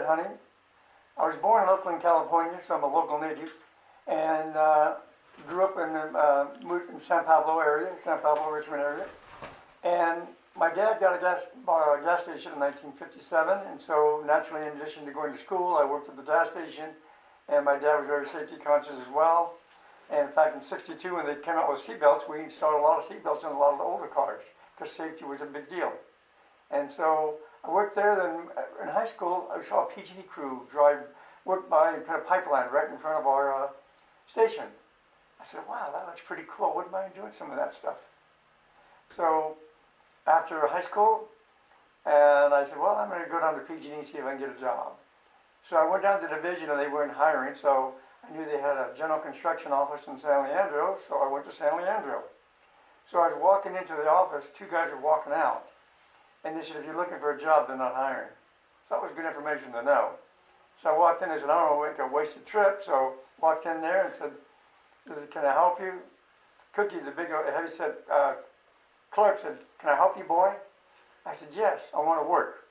honey. I was born in Oakland, California, so I'm a local native, and grew up in, moved in San Pablo area, San Pablo, Richmond area. And my dad got a gas station in 1957, and so naturally, in addition to going to school, I worked at the gas station, and my dad was very safety conscious as well. And in fact, in '62, when they came out with seatbelts, we installed a lot of seatbelts in a lot of the older cars, because safety was a big deal. And so I worked there. Then in high school, I saw a PG&E crew work by and put a pipeline right in front of our station. I said, wow, that looks pretty cool. Wouldn't mind doing some of that stuff. So after high school, and I said, well, I'm going to go down to PG&E and see if I can get a job. So I went down to the division, and they weren't hiring, so I knew they had a general construction office in San Leandro, so I went to San Leandro. So I was walking into the office, two guys were walking out, and they said, if you're looking for a job, they're not hiring. So that was good information to know. So I walked in and said, I don't want to make a wasted trip, so walked in there and said, can I help you? Cookie, the big heavyset clerk said, can I help you, boy? I said, yes, I want to work.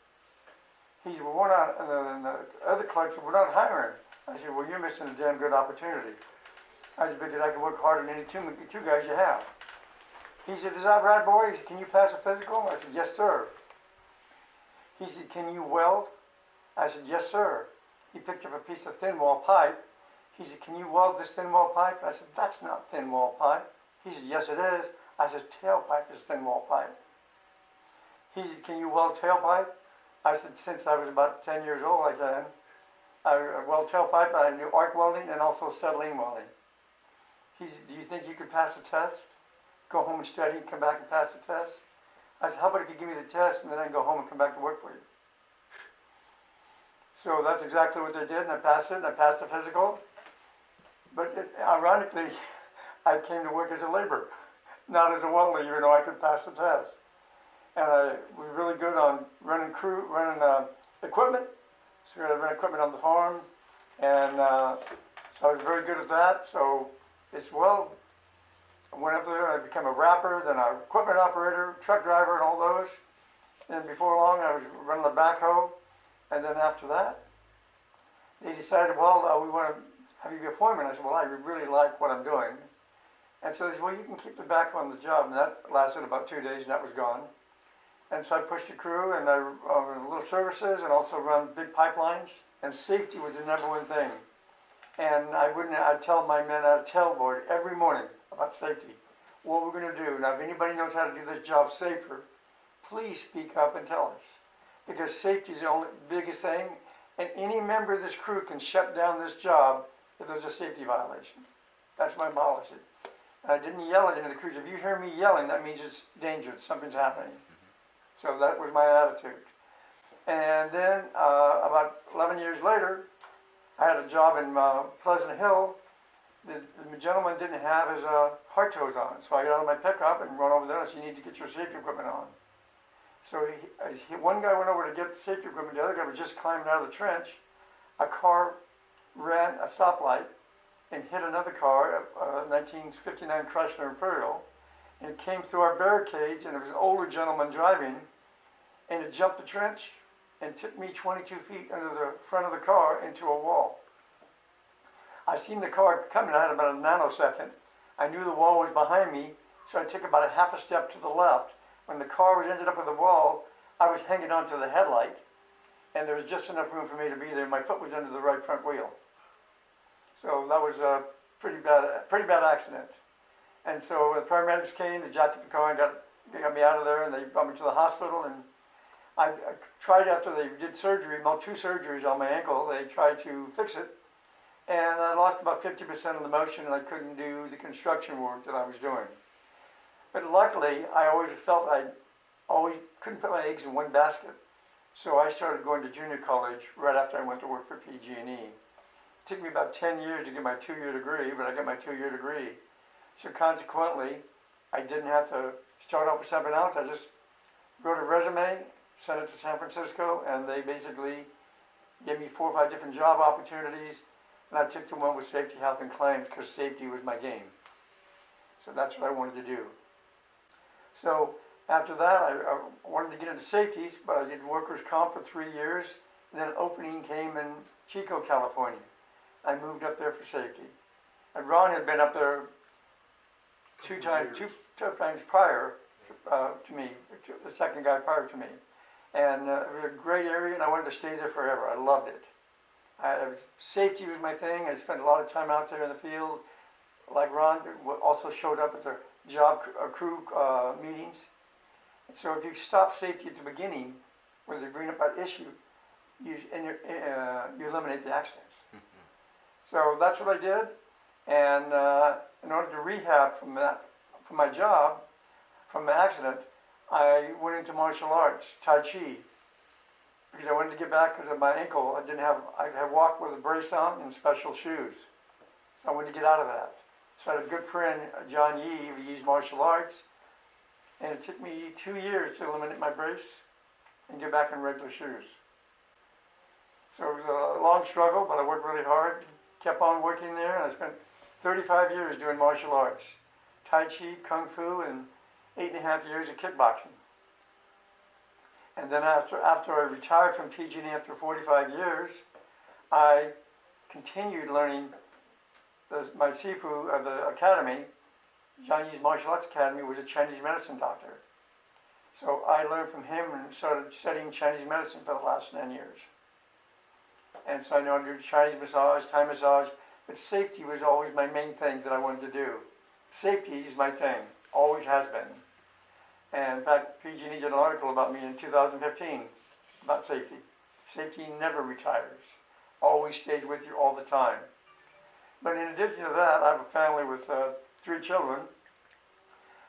He said, well, we're not, and the other clerk said, we're not hiring. I said, well, you're missing a damn good opportunity. I just figured I could work harder than any two guys you have. He said, is that right, boy? He said, can you pass a physical? I said, yes, sir. He said, can you weld? I said, yes, sir. He picked up a piece of thin wall pipe. He said, can you weld this thin wall pipe? I said, that's not thin wall pipe. He said, yes, it is. I said, tailpipe is thin wall pipe. He said, can you weld tailpipe? I said, since I was about 10 years old, I can. I weld tailpipe, I knew arc welding and also acetylene welding. He said, do you think you could pass the test? Go home and study and come back and pass the test? I said, how about if you give me the test and then I can go home and come back to work for you? So that's exactly what they did, and I passed it, and I passed the physical. But ironically, I came to work as a laborer, not as a welder, even though I could pass the test. And I was really good on running equipment. So I ran equipment on the farm, and so I was very good at that. So it's well, I went up there and I became a wrapper, then an equipment operator, truck driver, and all those. And before long, I was running the backhoe. And then after that, they decided, well, we want to have you be a foreman. I said, well, I really like what I'm doing. And so they said, well, you can keep the backhoe on the job. And that lasted about 2 days, and that was gone. And so I pushed the crew, and I ran little services, and also run big pipelines. And safety was the #1 thing. And I'd tell my men, I'd tell board every morning about safety, what we're going to do. Now, if anybody knows how to do this job safer, please speak up and tell us. Because safety is the only biggest thing, and any member of this crew can shut down this job if there's a safety violation. That's my policy. And I didn't yell it into the crews. If you hear me yelling, that means it's dangerous, something's happening. So that was my attitude. And then about 11 years later, I had a job in Pleasant Hill. The gentleman didn't have his hard toes on, so I got out of my pickup and run over there and said, you need to get your safety equipment on. So one guy went over to get the safety equipment, the other guy was just climbing out of the trench. A car ran a stoplight and hit another car, a 1959 Chrysler Imperial, and it came through our barricades, and it was an older gentleman driving, and it jumped the trench and took me 22 feet under the front of the car into a wall. I seen the car coming, I had about a nanosecond. I knew the wall was behind me, so I took about a half a step to the left. When the car ended up with the wall, I was hanging onto the headlight, and there was just enough room for me to be there. My foot was under the right front wheel. So that was a pretty bad accident. And so the paramedics came, they jacked up the car and got me out of there, and they brought me to the hospital. And I tried, after they did surgery, about 2 surgeries on my ankle, they tried to fix it. And I lost about 50% of the motion, and I couldn't do the construction work that I was doing. But luckily, I always felt I always couldn't put my eggs in one basket. So I started going to junior college right after I went to work for PG&E. It took me about 10 years to get my 2-year degree, but I got my 2-year degree. So consequently, I didn't have to start off with something else. I just wrote a resume, sent it to San Francisco, and they basically gave me 4 or 5 different job opportunities. And I took the one with safety, health, and claims because safety was my game. So that's what I wanted to do. So after that, I wanted to get into safeties, but I did workers' comp for 3 years, Then opening came in Chico, California. I moved up there for safety. And Ron had been up there two times prior to me, the second guy prior to me. And it was a great area, and I wanted to stay there forever. I loved it. Safety was my thing. I spent a lot of time out there in the field. Like Ron, also showed up at the job crew meetings. And so if you stop safety at the beginning, where they bring up that issue, you eliminate the accidents. So that's what I did. And in order to rehab from my job, from the accident, I went into martial arts, Tai Chi, because I wanted to get back because of my ankle. I had walked with a brace on and special shoes. So I wanted to get out of that. So I had a good friend, John Yee, who used martial arts, and it took me 2 years to eliminate my brace and get back in regular shoes. So it was a long struggle, but I worked really hard, kept on working there, and I spent 35 years doing martial arts, Tai Chi, Kung Fu, and 8.5 years of kickboxing. And then after I retired from PG&E after 45 years, I continued learning my Sifu of the academy. Chinese Martial Arts Academy was a Chinese medicine doctor. So I learned from him and started studying Chinese medicine for the last 10 years. And so I know how to do Chinese massage, Thai massage, but safety was always my main thing that I wanted to do. Safety is my thing, always has been. And in fact, PG&E did an article about me in 2015 about safety. Safety never retires, always stays with you all the time. But in addition to that, I have a family with 3 children,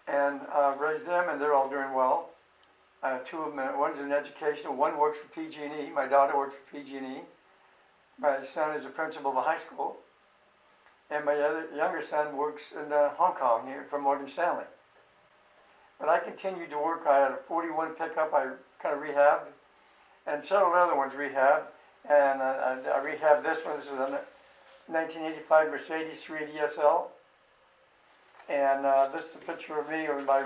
and raised them, and they're all doing well. 2 of them, one's in education, one works for PG&E. My daughter works for PG&E. My son is a principal of a high school, and my younger son works in Hong Kong here for Morgan Stanley. But I continued to work. I had a 41 pickup I kind of rehabbed, and several other ones rehabbed. And I rehabbed this one. This is a 1985 Mercedes 380 SL. And this is a picture of me in my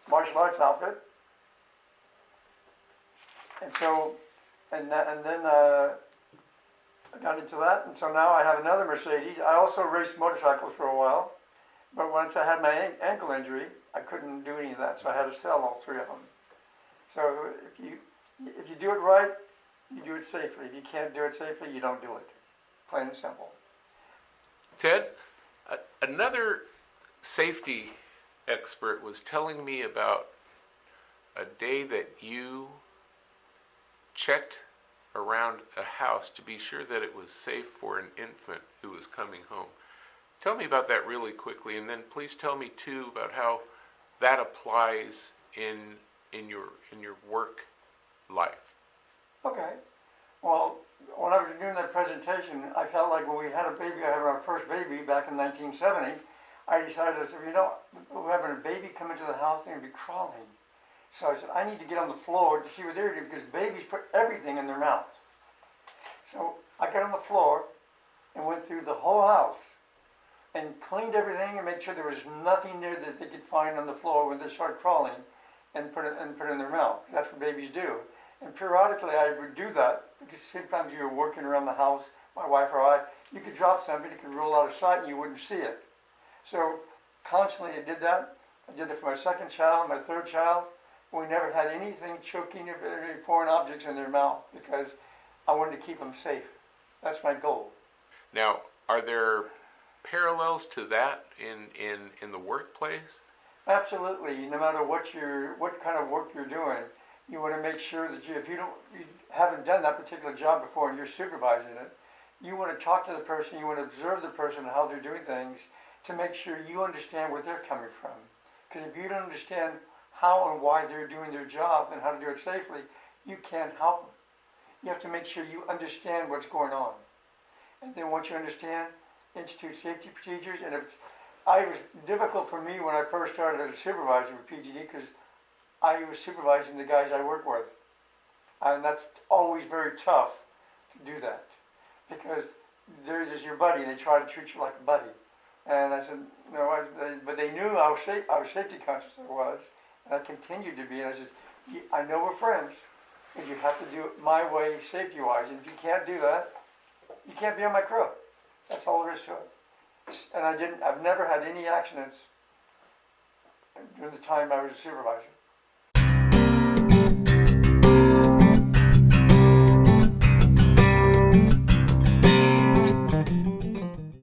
martial arts outfit. And so, and then I got into that, and so now I have another Mercedes. I also raced motorcycles for a while, but once I had my ankle injury, I couldn't do any of that, so I had to sell all 3 of them. So if you do it right, you do it safely. If you can't do it safely, you don't do it. Plain and simple. Ted, another safety expert was telling me about a day that you checked around a house to be sure that it was safe for an infant who was coming home. Tell me about that really quickly, and then please tell me too about how that applies in your work life. Okay. Well, when I was doing that presentation, I felt like when we had a baby, I had our first baby back in 1970, I decided, I said, we're having a baby come into the house, they're going to be crawling. So I said, I need to get on the floor to see what they're doing, because babies put everything in their mouth. So I got on the floor and went through the whole house and cleaned everything and made sure there was nothing there that they could find on the floor when they start crawling and put it in their mouth. That's what babies do. And periodically I would do that, because sometimes you were working around the house, my wife or I, you could drop something, it could roll out of sight and you wouldn't see it. So constantly I did that. I did it for my second child, my third child. We never had anything choking of any foreign objects in their mouth, because I wanted to keep them safe. That's my goal. Now, are there parallels to that in the workplace? Absolutely. No matter what kind of work you're doing, you want to make sure that if you haven't done that particular job before and you're supervising it, you want to talk to the person, you want to observe the person and how they're doing things to make sure you understand where they're coming from. Because if you don't understand how and why they're doing their job and how to do it safely, you can't help them. You have to make sure you understand what's going on. And then once you understand, institute safety procedures. And it was difficult for me when I first started as a supervisor with PG&E, because I was supervising the guys I work with. And that's always very tough to do that, because they're just your buddy and they try to treat you like a buddy. And I said, no, but they knew I was safety conscious I was, and I continued to be. And I said, I know we're friends, And you have to do it my way, safety-wise, and if you can't do that, you can't be on my crew. That's all there is to it. And I've never had any accidents during the time I was a supervisor.